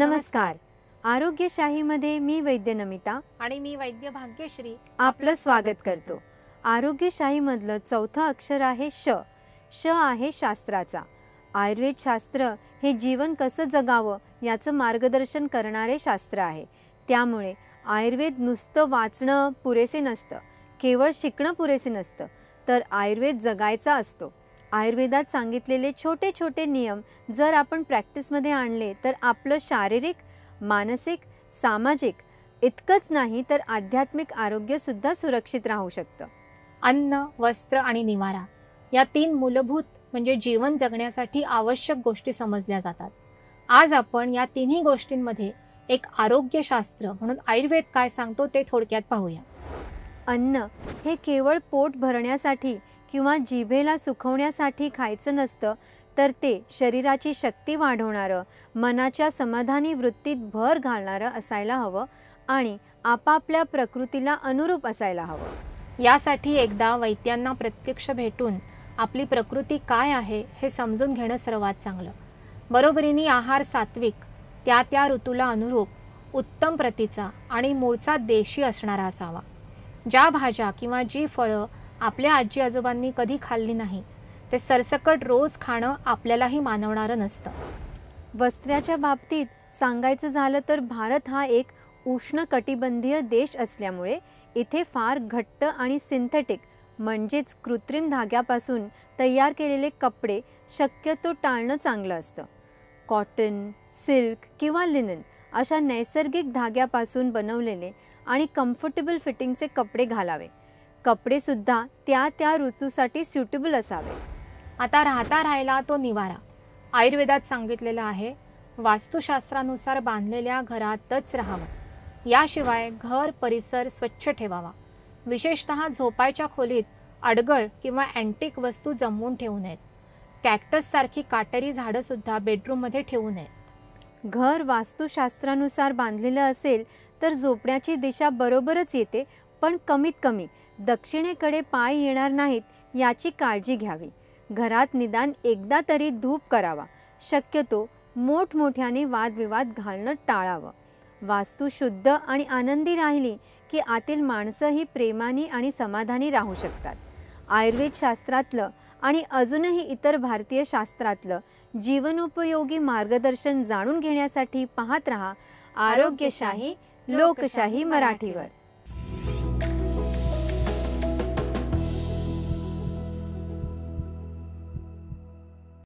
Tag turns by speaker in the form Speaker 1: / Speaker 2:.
Speaker 1: नमस्कार. आरोग्यशाहीमध्ये मी वैद्य नमिता
Speaker 2: आणि मी वैद्य भाग्यश्री
Speaker 1: आपलं स्वागत करतो. आरोग्यशाहीमधलं चौथं अक्षर आहे श. श आहे शास्त्राचा. आयुर्वेद शास्त्र हे जीवन कसं जगावं याचं मार्गदर्शन करणारे शास्त्र आहे. त्यामुळे आयुर्वेद नुसतं वाचणं पुरेसे नसतं, केवळ शिकणं पुरेसे नसतं, तर आयुर्वेद जगायचा असतो. आयुर्वेदात सांगितलेले छोटे छोटे नियम जर आपण प्रॅक्टिसमध्ये आणले तर आपलं शारीरिक, मानसिक, सामाजिक इतकंच नाही तर आध्यात्मिक आरोग्यसुद्धा सुरक्षित राहू शकतं.
Speaker 2: अन्न, वस्त्र आणि निवारा या तीन मूलभूत म्हणजे जीवन जगण्यासाठी आवश्यक गोष्टी समजल्या जातात. आज आपण या तिन्ही गोष्टींमध्ये एक आरोग्यशास्त्र म्हणून आयुर्वेद काय सांगतो ते थोडक्यात पाहूया.
Speaker 1: अन्न हे केवळ पोट भरण्यासाठी किंवा जिभेला सुखवण्यासाठी खायचं नसतं, तर ते शरीराची शक्ती वाढवणारं, मनाच्या समाधानी वृत्तीत भर घालणारं असायला हवं आणि आपापल्या प्रकृतीला अनुरूप असायला हवं.
Speaker 2: यासाठी एकदा वैद्यांना प्रत्यक्ष भेटून आपली प्रकृती काय आहे हे समजून घेणं सर्वात चांगलं. बरोबरीने आहार सात्विक, त्या त्या ऋतूला अनुरूप, उत्तम प्रतीचा आणि मूळचा देशी असणारा असावा. ज्या भाज्या किंवा जी फळं आपल्या आजी आजोबांनी कधी खाल्ली नाही ते सरसकट रोज खाणं आपल्यालाही मानवणारं नसतं.
Speaker 1: वस्त्राच्या बाबतीत सांगायचं झालं तर भारत हा एक उष्णकटिबंधीय देश असल्यामुळे इथे फार घट्ट आणि सिंथेटिक म्हणजेच कृत्रिम धाग्यापासून तयार केलेले कपडे शक्यतो टाळणं चांगलं असतं. कॉटन, सिल्क किंवा लिनन अशा नैसर्गिक धाग्यापासून बनवलेले आणि कम्फर्टेबल फिटिंगचे कपडे घालावे. कपडेसुद्धा त्या त्या ऋतूसाठी सुटेबल असावे.
Speaker 2: आता राहिला तो निवारा. आयुर्वेदात सांगितलेलं आहे, वास्तुशास्त्रानुसार बांधलेल्या घरातच राहावं. याशिवाय घर परिसर स्वच्छ ठेवावा. विशेषतः झोपायच्या खोलीत अडगळ किंवा अँटिक वस्तू जमवून ठेवू नयेत. कॅक्टससारखी काटेरी झाडंसुद्धा बेडरूममध्ये ठेवू नयेत.
Speaker 1: घर वास्तुशास्त्रानुसार बांधलेलं असेल तर झोपण्याची दिशा बरोबरच येते, पण कमीत कमी दक्षिणेकडे पाय येणार नाहीत याची काळजी घ्यावी. घरात निदान एकदा तरी धूप करावा. शक्यतो मोठमोठ्याने वादविवाद घालणं टाळावं. वास्तू शुद्ध आणि आनंदी राहिली की आतील माणसंही प्रेमाने आणि समाधानी राहू शकतात. आयुर्वेद शास्त्रातलं आणि अजूनही इतर भारतीय शास्त्रातलं जीवनोपयोगी मार्गदर्शन जाणून घेण्यासाठी पाहत रहा आरोग्यशाही लोकशाही मराठीवर.